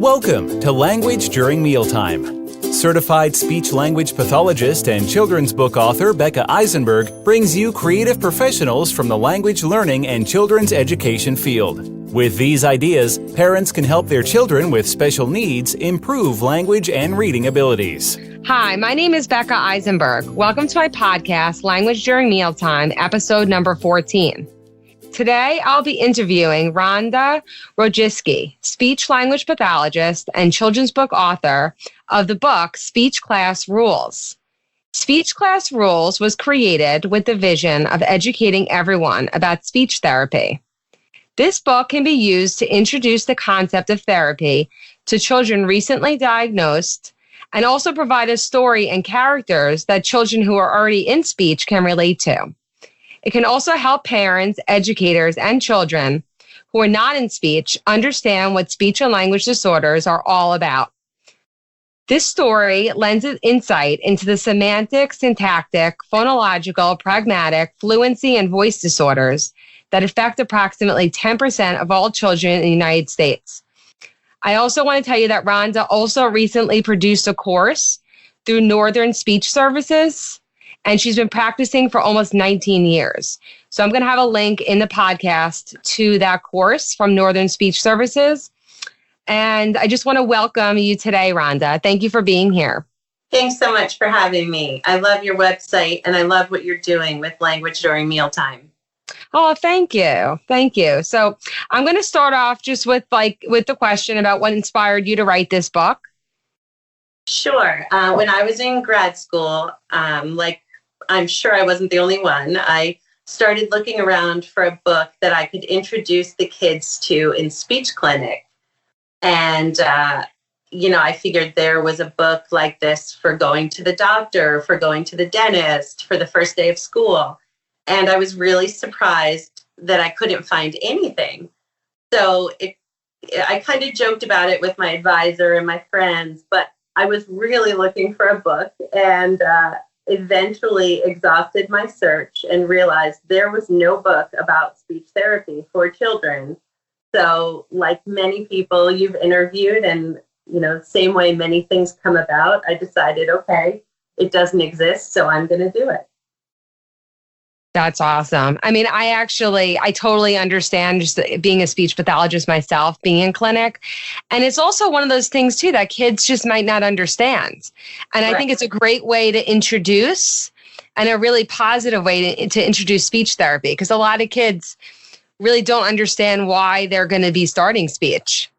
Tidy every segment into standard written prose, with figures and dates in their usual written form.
Welcome to Language During Mealtime. Certified speech-language pathologist and children's book author Becca Eisenberg brings you creative professionals from the language learning and children's education field. With these ideas, parents can help their children with special needs improve language and reading abilities. Hi, my name is Becca Eisenberg. Welcome to my podcast, Language During Mealtime, episode number 14. Today, I'll be interviewing Ronda Wojcicki, speech-language pathologist and children's book author of the book Speech Class Rules. Speech Class Rules was created with the vision of educating everyone about speech therapy. This book can be used to introduce the concept of therapy to children recently diagnosed and also provide a story and characters that children who are already in speech can relate to. It can also help parents, educators, and children who are not in speech understand what speech and language disorders are all about. This story lends insight into the semantic, syntactic, phonological, pragmatic, fluency, and voice disorders that affect approximately 10% of all children in the United States. I also want to tell you that Ronda also recently produced a course through Northern Speech Services, and she's been practicing for almost 19 years. So I'm going to have a link in the podcast to that course from Northern Speech Services. And I just want to welcome you today, Ronda. Thank you for being here. Thanks so much for having me. I love your website and I love what you're doing with Language During Mealtime. Oh, thank you. Thank you. So I'm going to start off just with the question about what inspired you to write this book. Sure. When I was in grad school, I'm sure I wasn't the only one, I started looking around for a book that I could introduce the kids to in speech clinic. And, I figured there was a book like this for going to the doctor, for going to the dentist, for the first day of school. And I was really surprised that I couldn't find anything. So I kind of joked about it with my advisor and my friends, but I was really looking for a book and eventually exhausted my search and realized there was no book about speech therapy for children. So like many people you've interviewed and, same way many things come about, I decided, okay, it doesn't exist, so I'm going to do it. That's awesome. I mean, I totally understand just being a speech pathologist myself, being in clinic. And it's also one of those things too that kids just might not understand. And I think it's a great way to introduce and a really positive way to introduce speech therapy because a lot of kids really don't understand why they're going to be starting speech.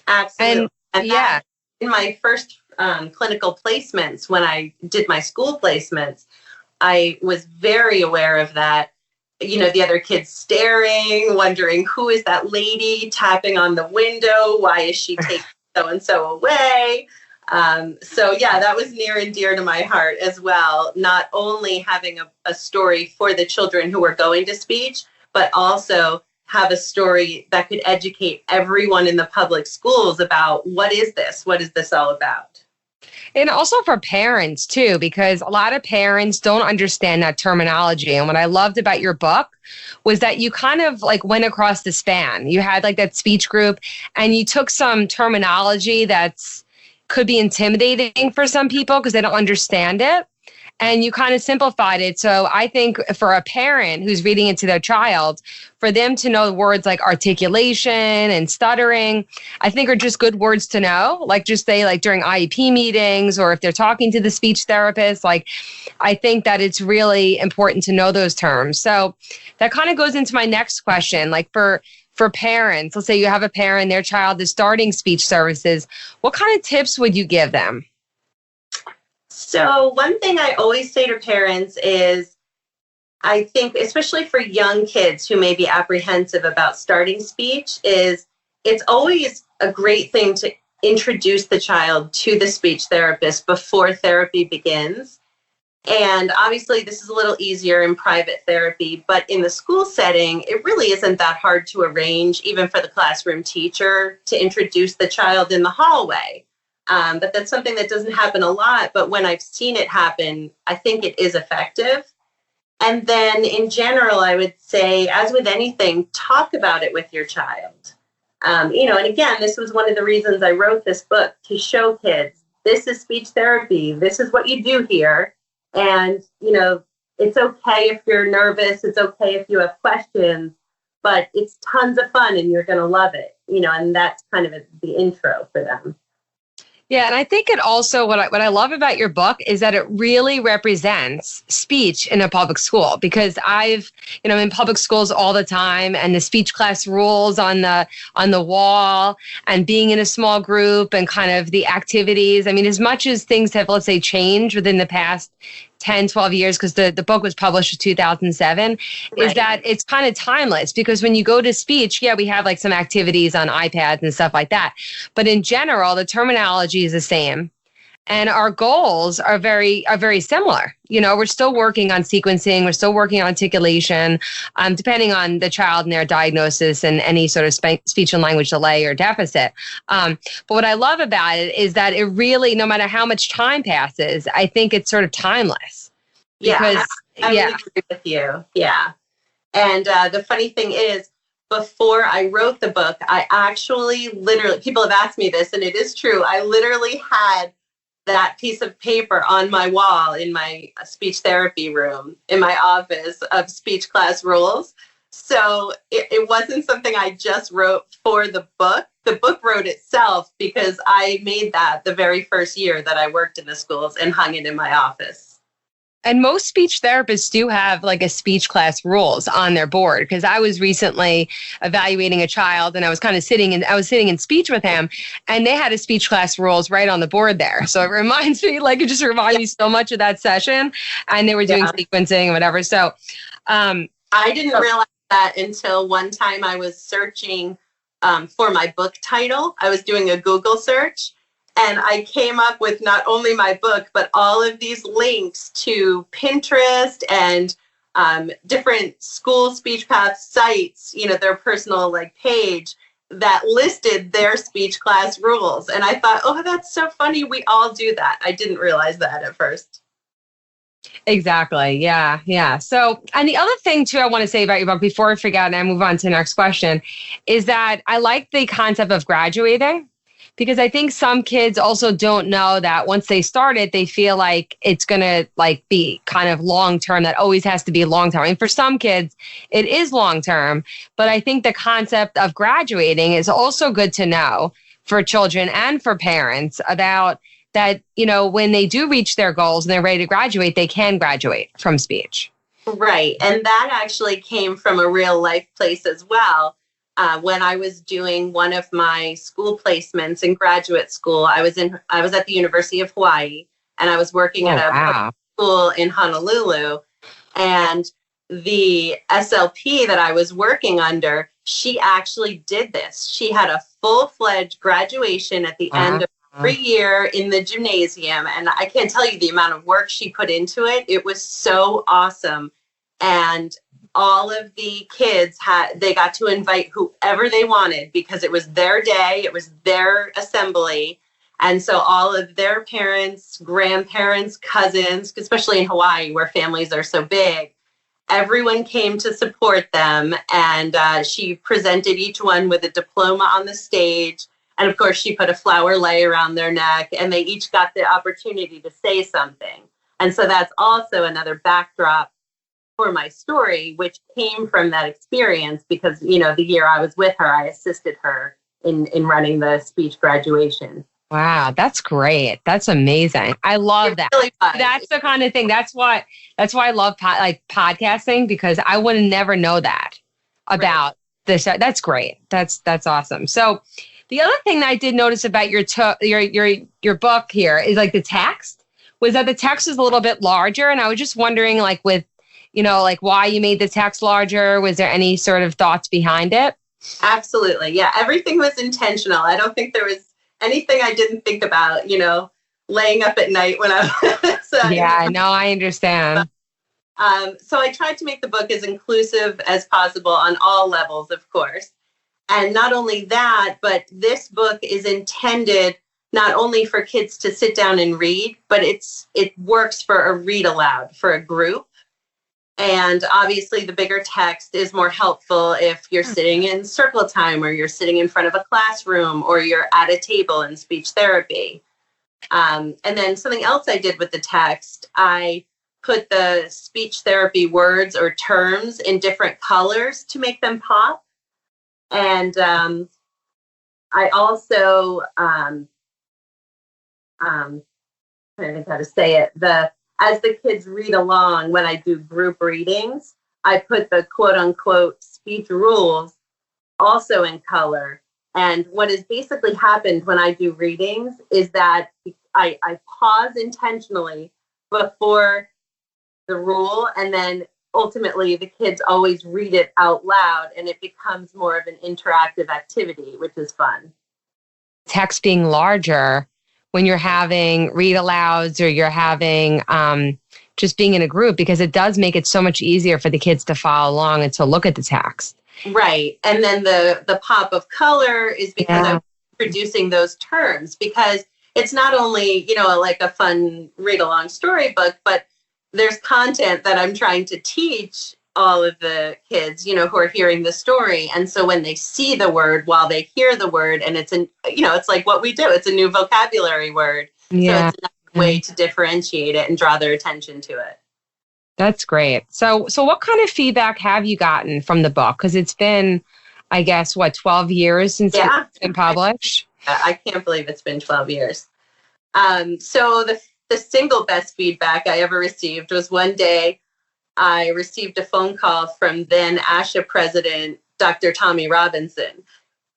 Absolutely. And in my first clinical placements, when I did my school placements, I was very aware of that, the other kids staring, wondering who is that lady tapping on the window? Why is she taking so-and-so away? That was near and dear to my heart as well. Not only having a story for the children who were going to speech, but also have a story that could educate everyone in the public schools about what is this all about? And also for parents, too, because a lot of parents don't understand that terminology. And what I loved about your book was that you kind of went across the span. You had that speech group and you took some terminology could be intimidating for some people because they don't understand it. And you kind of simplified it. So I think for a parent who's reading it to their child, for them to know words like articulation and stuttering, I think are just good words to know. Just say during IEP meetings or if they're talking to the speech therapist, I think that it's really important to know those terms. So that kind of goes into my next question. For parents, let's say you have a parent, their child is starting speech services. What kind of tips would you give them? So one thing I always say to parents is, I think, especially for young kids who may be apprehensive about starting speech, is it's always a great thing to introduce the child to the speech therapist before therapy begins. And obviously this is a little easier in private therapy, but in the school setting, it really isn't that hard to arrange, even for the classroom teacher, to introduce the child in the hallway. But that's something that doesn't happen a lot. But when I've seen it happen, I think it is effective. And then in general, I would say, as with anything, talk about it with your child. And again, this was one of the reasons I wrote this book, to show kids, this is speech therapy. This is what you do here. And, it's okay if you're nervous. It's okay if you have questions, but it's tons of fun and you're going to love it, and that's kind of the intro for them. Yeah, and I think it also, what I love about your book is that it really represents speech in a public school, because I've, in public schools all the time, and the speech class rules on the wall, and being in a small group, and kind of the activities. I mean, as much as things have, let's say, changed within the past 10, 12 years, because the book was published in 2007, right, is that it's kind of timeless, because when you go to speech, yeah, we have like some activities on iPads and stuff like that. But in general, the terminology is the same. And our goals are very similar. We're still working on sequencing. We're still working on articulation, depending on the child and their diagnosis and any sort of speech and language delay or deficit. But what I love about it is that it really, no matter how much time passes, I think it's sort of timeless. Because, I really agree with you. Yeah. And the funny thing is, before I wrote the book, I actually literally, people have asked me this, and it is true, I literally had that piece of paper on my wall in my speech therapy room in my office of speech class rules. So it wasn't something I just wrote for the book. The book wrote itself because I made that the very first year that I worked in the schools and hung it in my office. And most speech therapists do have like a speech class rules on their board, because I was recently evaluating a child, and I was sitting in speech with him, and they had a speech class rules right on the board there. So it reminds me, it just reminds me so much of that session, and they were doing sequencing and whatever. So I didn't realize that until one time I was searching for my book title. I was doing a Google search, and I came up with not only my book, but all of these links to Pinterest and different school speech path sites, their personal page that listed their speech class rules. And I thought, oh, that's so funny. We all do that. I didn't realize that at first. Exactly. Yeah. Yeah. So, and the other thing too, I want to say about your book before I forget and I move on to the next question, is that I like the concept of graduating. Because I think some kids also don't know that once they start it, they feel like it's going to be kind of long term. That always has to be long term. And for some kids, it is long term. But I think the concept of graduating is also good to know for children and for parents about that, when they do reach their goals and they're ready to graduate, they can graduate from speech. Right. And that actually came from a real life place as well. When I was doing one of my school placements in graduate school, I was at the University of Hawaii, and I was working at a school in Honolulu. And the SLP that I was working under, she actually did this. She had a full-fledged graduation at the end of every year in the gymnasium. And I can't tell you the amount of work she put into it. It was so awesome. And all of the kids they got to invite whoever they wanted, because it was their day, it was their assembly. And so all of their parents, grandparents, cousins, especially in Hawaii where families are so big, everyone came to support them. And she presented each one with a diploma on the stage. And of course, she put a flower lei around their neck, and they each got the opportunity to say something. And so that's also another backdrop for my story, which came from that experience, because, the year I was with her, I assisted her in running the speech graduation. Wow, that's great. That's amazing. I love that. Really that's the kind of thing. That's why I love podcasting, because I would never know that about this. That's great. That's awesome. So the other thing that I did notice about your book here is the text, was that the text is a little bit larger. And I was just wondering, with why you made the text larger. Was there any sort of thoughts behind it? Absolutely. Yeah. Everything was intentional. I don't think there was anything I didn't think about, laying up at night when I was. Yeah, no, I understand. So I tried to make the book as inclusive as possible on all levels, of course. And not only that, but this book is intended not only for kids to sit down and read, but it works for a read aloud for a group. And obviously, the bigger text is more helpful if you're sitting in circle time, or you're sitting in front of a classroom, or you're at a table in speech therapy. And then something else I did with the text, I put the speech therapy words or terms in different colors to make them pop. And I also, trying to think how to say it, as the kids read along, when I do group readings, I put the quote unquote speech rules also in color. And what has basically happened when I do readings is that I pause intentionally before the rule, and then ultimately the kids always read it out loud, and it becomes more of an interactive activity, which is fun. Text being larger when you're having read alouds, or you're having just being in a group, because it does make it so much easier for the kids to follow along and to look at the text. Right. And then the pop of color is because I'm producing those terms, because it's not only, like a fun read along storybook, but there's content that I'm trying to teach all of the kids, who are hearing the story. And so when they see the word while they hear the word, and it's like what we do, it's a new vocabulary word. Yeah. So it's another way to differentiate it and draw their attention to it. That's great. So what kind of feedback have you gotten from the book? Because it's been, I guess, 12 years since it's been published? I can't believe it's been 12 years. So the single best feedback I ever received was one day I received a phone call from then ASHA president, Dr. Tommy Robinson.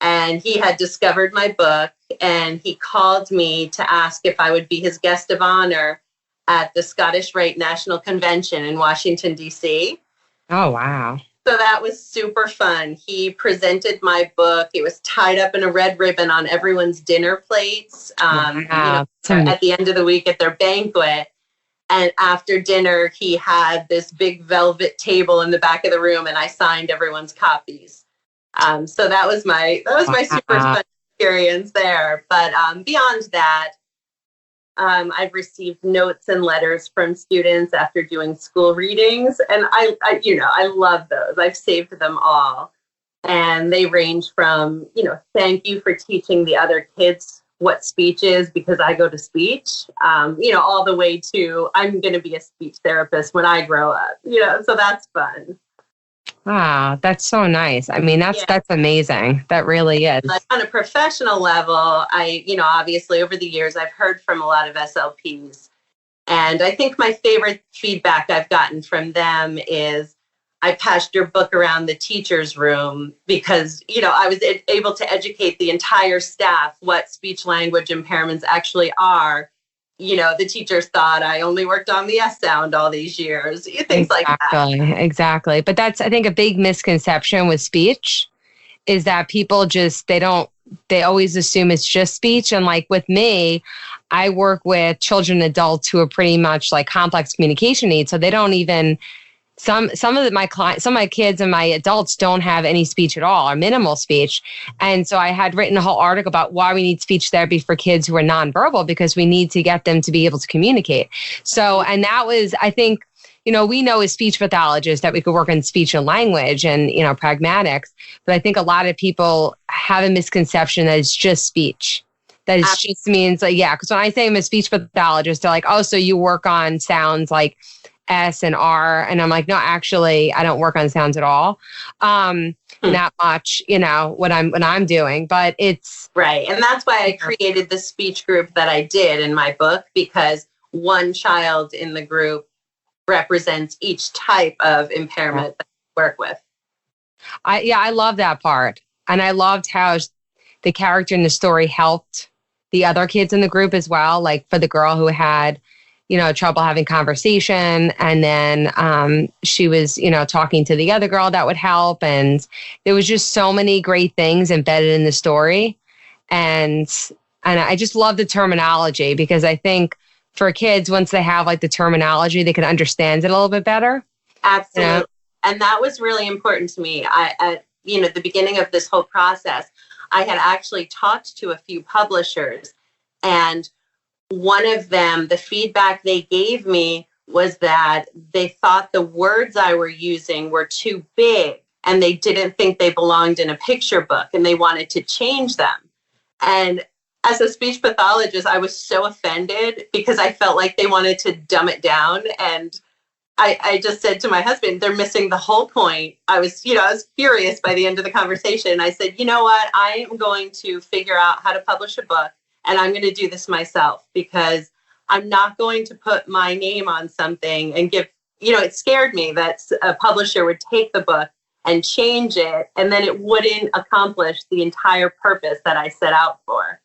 And he had discovered my book, and he called me to ask if I would be his guest of honor at the Scottish Rite National Convention in Washington, D.C. Oh, wow. So that was super fun. He presented my book. It was tied up in a red ribbon on everyone's dinner plates at the end of the week at their banquet. And after dinner, he had this big velvet table in the back of the room, and I signed everyone's copies. So that was my super fun experience there. But beyond that, I've received notes and letters from students after doing school readings, and I love those. I've saved them all, and they range from, thank you for teaching the other kids what speech is because I go to speech, all the way to I'm going to be a speech therapist when I grow up, so that's fun. Wow, that's so nice. I mean, that's amazing. That really is. Like on a professional level, obviously over the years, I've heard from a lot of SLPs. And I think my favorite feedback I've gotten from them is I passed your book around the teacher's room because, I was able to educate the entire staff what speech language impairments actually are. The teachers thought I only worked on the S sound all these years, things like that. Exactly. But that's, I think, a big misconception with speech is that people they always assume it's just speech. And like with me, I work with children and adults who are pretty much like complex communication needs. So they don't even, some of my clients, some of my kids and my adults don't have any speech at all or minimal speech. And so I had written a whole article about why we need speech therapy for kids who are nonverbal, because we need to get them to be able to communicate. So, and that was, I think, we know as speech pathologists that we could work on speech and language and, pragmatics. But I think a lot of people have a misconception that it's just speech. That it just means because when I say I'm a speech pathologist, they're like, oh, so you work on sounds like S and R. And I'm like, no, actually, I don't work on sounds at all. Not much, what I'm doing, but it's right. And that's why I created the speech group that I did in my book, because one child in the group represents each type of impairment that I work with. I love that part. And I loved how the character in the story helped the other kids in the group as well. Like for the girl who had, trouble having conversation. And then she was, talking to the other girl that would help. And there was just so many great things embedded in the story. And I just love the terminology, because I think for kids, once they have like the terminology, they can understand it a little bit better. Absolutely. And that was really important to me. At the beginning of this whole process, I had actually talked to a few publishers, and one of them, the feedback they gave me was that they thought the words I were using were too big and they didn't think they belonged in a picture book and they wanted to change them. And as a speech pathologist, I was so offended because I felt like they wanted to dumb it down. And I just said to my husband, they're missing the whole point. I was furious by the end of the conversation. I said, you know what? I am going to figure out how to publish a book, and I'm going to do this myself because I'm not going to put my name on something and give, it scared me that a publisher would take the book and change it, and then it wouldn't accomplish the entire purpose that I set out for.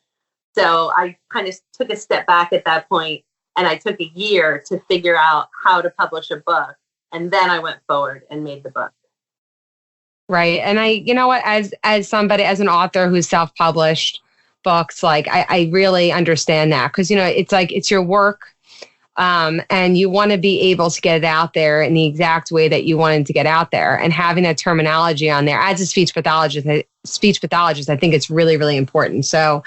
So I kind of took a step back at that point, and I took a year to figure out how to publish a book. And then I went forward and made the book. Right. And as somebody, as an author who's self-published books, like I really understand that because, it's like, it's your work. And you want to be able to get it out there in the exact way that you wanted to get out there, and having that terminology on there as a speech pathologist, I think it's really, really important. So,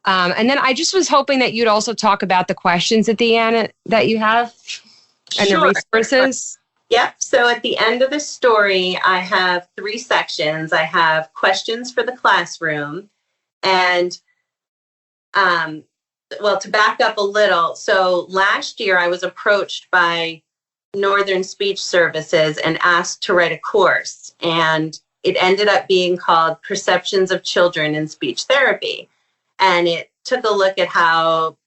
and then I just was hoping that you'd also talk about the questions at the end that you have and the resources. Yep. So at the end of the story, I have 3 sections. I have questions for the classroom, and to back up a little. So last year I was approached by Northern Speech Services and asked to write a course, and it ended up being called Perceptions of Children in Speech Therapy. And it took a look at how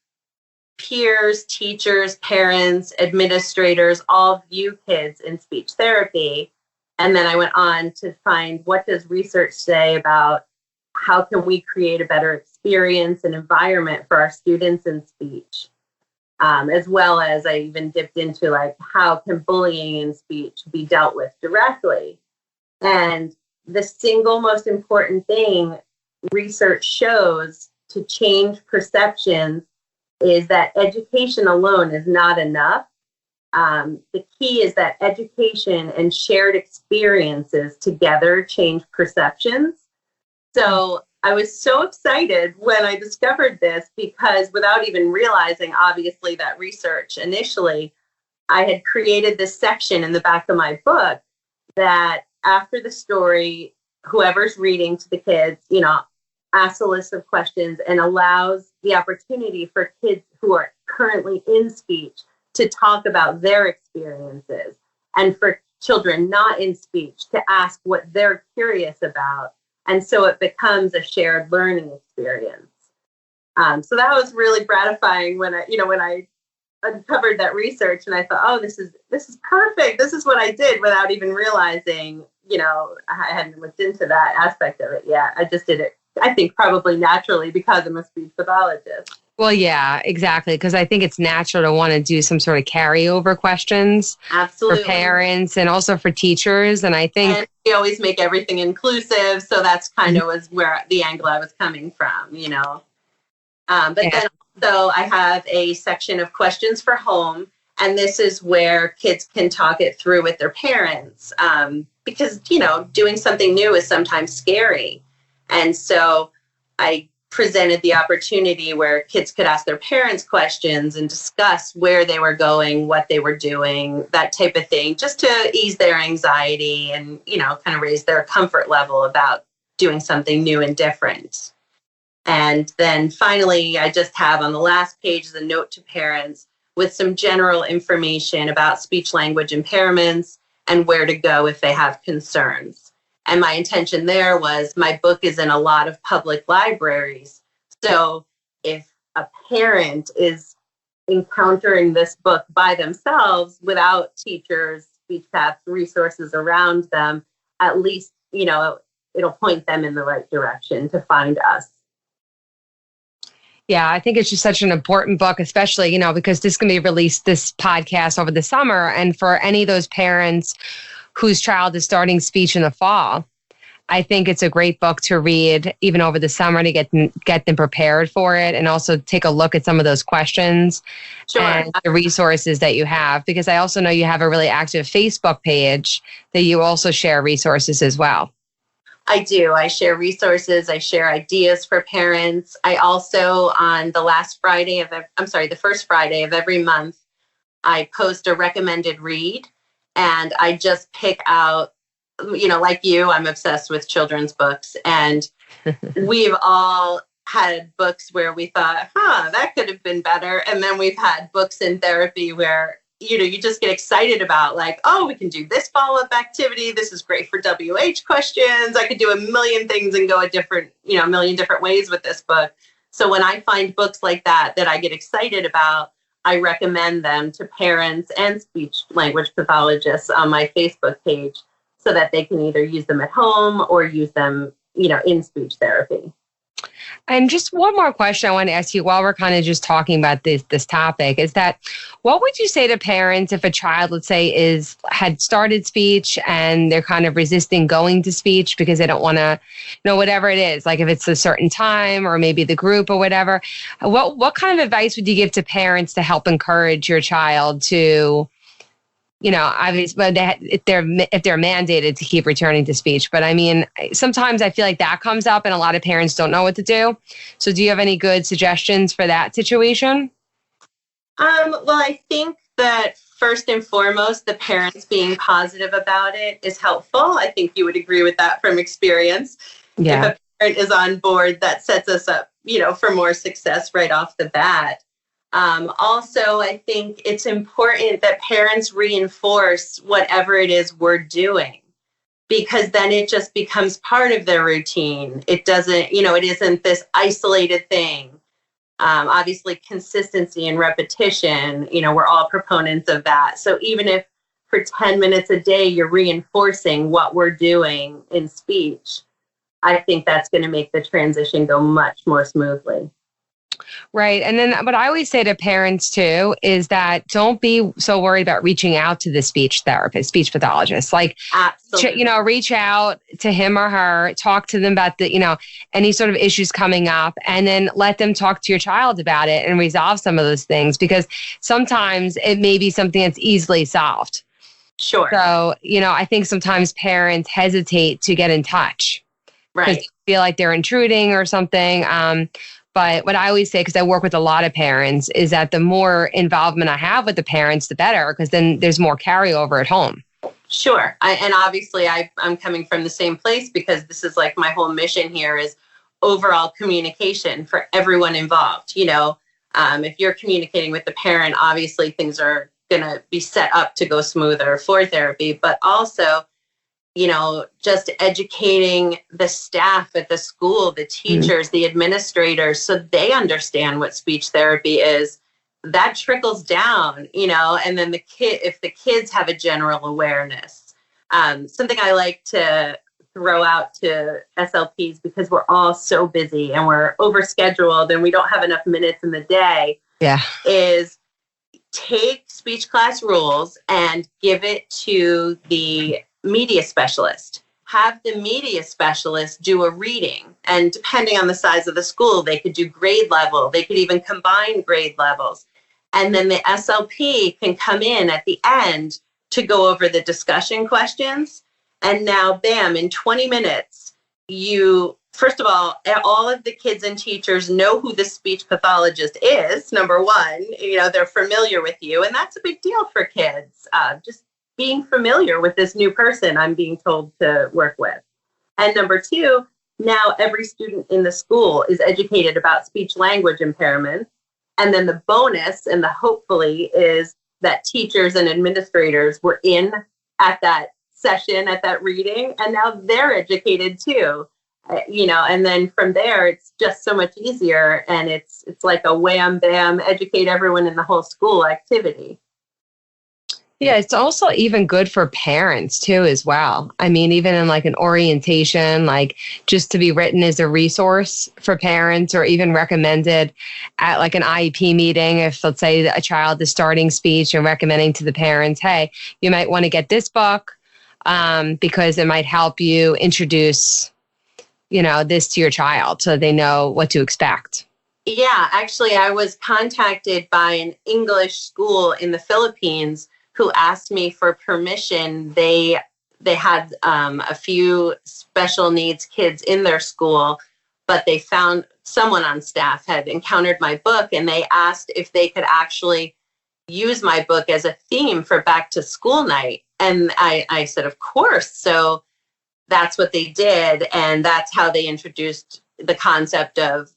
peers, teachers, parents, administrators all view kids in speech therapy. And then I went on to find, what does research say about how can we create a better experience and environment for our students in speech? As well as I even dipped into how can bullying in speech be dealt with directly? And the single most important thing research shows to change perceptions is that education alone is not enough. The key is that education and shared experiences together change perceptions. So I was so excited when I discovered this, because without even realizing, obviously, that research initially, I had created this section in the back of my book that after the story, whoever's reading to the kids, asks a list of questions and allows the opportunity for kids who are currently in speech to talk about their experiences, and for children not in speech to ask what they're curious about. And so it becomes a shared learning experience. So that was really gratifying when I uncovered that research, and I thought, oh, this is perfect. This is what I did without even realizing, I hadn't looked into that aspect of it yet. I just did it, I think, probably naturally because I'm a speech pathologist. Well, yeah, exactly. Because I think it's natural to want to do some sort of carryover questions. Absolutely. For parents and also for teachers. And I think... And we always make everything inclusive. So that's kind of was where the angle I was coming from, Then also I have a section of questions for home. And this is where kids can talk it through with their parents. Because, doing something new is sometimes scary. And so I presented the opportunity where kids could ask their parents questions and discuss where they were going, what they were doing, that type of thing, just to ease their anxiety and, kind of raise their comfort level about doing something new and different. And then finally, I just have on the last page is a note to parents with some general information about speech language impairments and where to go if they have concerns. And my intention there was my book is in a lot of public libraries. So if a parent is encountering this book by themselves without teachers, speech paths, resources around them, at least, it'll point them in the right direction to find us. Yeah, I think it's just such an important book, especially, because this can be released, this podcast, over the summer. And for any of those parents whose child is starting speech in the fall, I think it's a great book to read even over the summer to get them prepared for it, and also take a look at some of those questions and the resources that you have. Because I also know you have a really active Facebook page that you also share resources as well. I do. I share resources. I share ideas for parents. I also, on the first Friday of every month, I post a recommended read, and I just pick out, like you, I'm obsessed with children's books. And we've all had books where we thought, that could have been better. And then we've had books in therapy where, you just get excited about like, oh, we can do this follow-up activity. This is great for WH questions. I could do a million things and go a million different ways with this book. So when I find books like that I get excited about, I recommend them to parents and speech language pathologists on my Facebook page so that they can either use them at home or use them, in speech therapy. And just one more question I want to ask you while we're kind of just talking about this topic is that what would you say to parents if a child, let's say, had started speech and they're kind of resisting going to speech because they don't want to, whatever it is, like if it's a certain time or maybe the group or whatever, what kind of advice would you give to parents to help encourage your child to, obviously, if they're mandated to keep returning to speech. But I mean, sometimes I feel like that comes up and a lot of parents don't know what to do. So do you have any good suggestions for that situation? Well, I think that first and foremost, the parents being positive about it is helpful. I think you would agree with that from experience. Yeah. If a parent is on board, that sets us up, for more success right off the bat. Also, I think it's important that parents reinforce whatever it is we're doing, because then it just becomes part of their routine. It doesn't, it isn't this isolated thing. Obviously, consistency and repetition, we're all proponents of that. So even if for 10 minutes a day, you're reinforcing what we're doing in speech, I think that's going to make the transition go much more smoothly. Right. And then what I always say to parents too is that don't be so worried about reaching out to the speech therapist, speech pathologist. Like, absolutely, reach out to him or her, talk to them about any sort of issues coming up, and then let them talk to your child about it and resolve some of those things, because sometimes it may be something that's easily solved. Sure. So, I think sometimes parents hesitate to get in touch. Right. Because they feel like they're intruding or something. But what I always say, because I work with a lot of parents, is that the more involvement I have with the parents, the better, because then there's more carryover at home. Sure. And obviously I'm coming from the same place, because this is like my whole mission here is overall communication for everyone involved. If you're communicating with the parent, obviously things are going to be set up to go smoother for therapy, but also just educating the staff at the school, the teachers, the administrators, so they understand what speech therapy is. That trickles down, and then if the kids have a general awareness. Something I like to throw out to SLPs, because we're all so busy and we're overscheduled and we don't have enough minutes in the day, is take speech class rules and give it to the media specialist. Have the media specialist do a reading, and depending on the size of the school, they could do grade level. They could even combine grade levels. And then the SLP can come in at the end to go over the discussion questions. And now, bam, in 20 minutes, first of all of the kids and teachers know who the speech pathologist is, number one. They're familiar with you, and that's a big deal for kids. Just being familiar with this new person I'm being told to work with. And number two, now every student in the school is educated about speech language impairment. And then the bonus and the hopefully is that teachers and administrators were in at that session, at that reading, and now they're educated too. And then from there, it's just so much easier. And it's like a wham, bam, educate everyone in the whole school activity. Yeah, it's also even good for parents too, as well. I mean, even in like an orientation, like just to be written as a resource for parents, or even recommended at like an IEP meeting. If, let's say, a child is starting speech, and recommending to the parents, hey, you might want to get this book because it might help you introduce, this to your child so they know what to expect. Yeah, actually, I was contacted by an English school in the Philippines who asked me for permission. They had a few special needs kids in their school, but they found someone on staff had encountered my book, and they asked if they could actually use my book as a theme for back to school night? And I said, of course. So that's what they did. And that's how they introduced the concept of,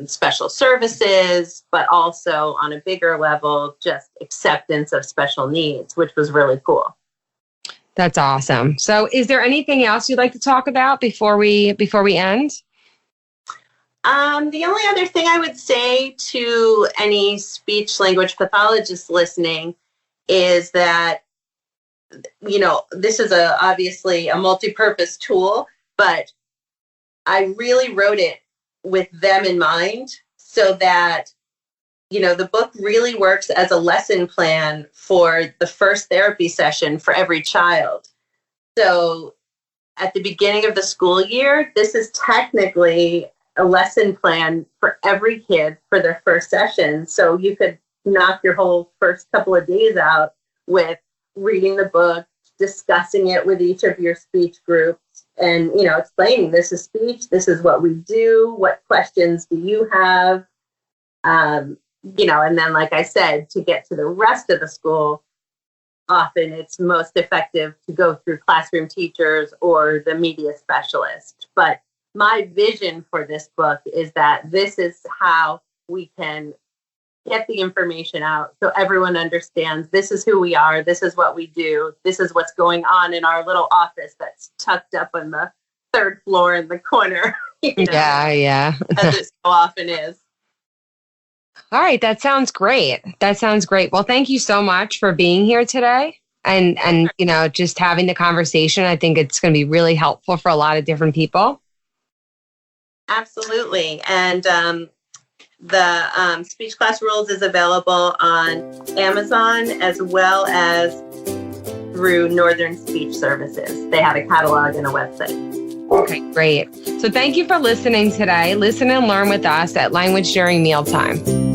special services, but also on a bigger level, just acceptance of special needs, which was really cool. That's awesome. So is there anything else you'd like to talk about before we end? The only other thing I would say to any speech language pathologist listening is that, this is obviously a multi-purpose tool, but I really wrote it with them in mind so that, the book really works as a lesson plan for the first therapy session for every child. So at the beginning of the school year, this is technically a lesson plan for every kid for their first session. So you could knock your whole first couple of days out with reading the book, discussing it with each of your speech groups, and, explaining this is speech, this is what we do, what questions do you have? And then, like I said, to get to the rest of the school, often it's most effective to go through classroom teachers or the media specialist. But my vision for this book is that this is how we can get the information out so everyone understands this is who we are, this is what we do, this is what's going on in our little office that's tucked up on the third floor in the corner. Yeah. As it so often is. All right, that sounds great. Well, thank you so much for being here today and just having the conversation. I think it's going to be really helpful for a lot of different people. Absolutely. And the Speech Class Rules is available on Amazon as well as through Northern Speech Services. They have a catalog and a website. Okay, great. So thank you for listening today. Listen and learn with us at Language During Mealtime.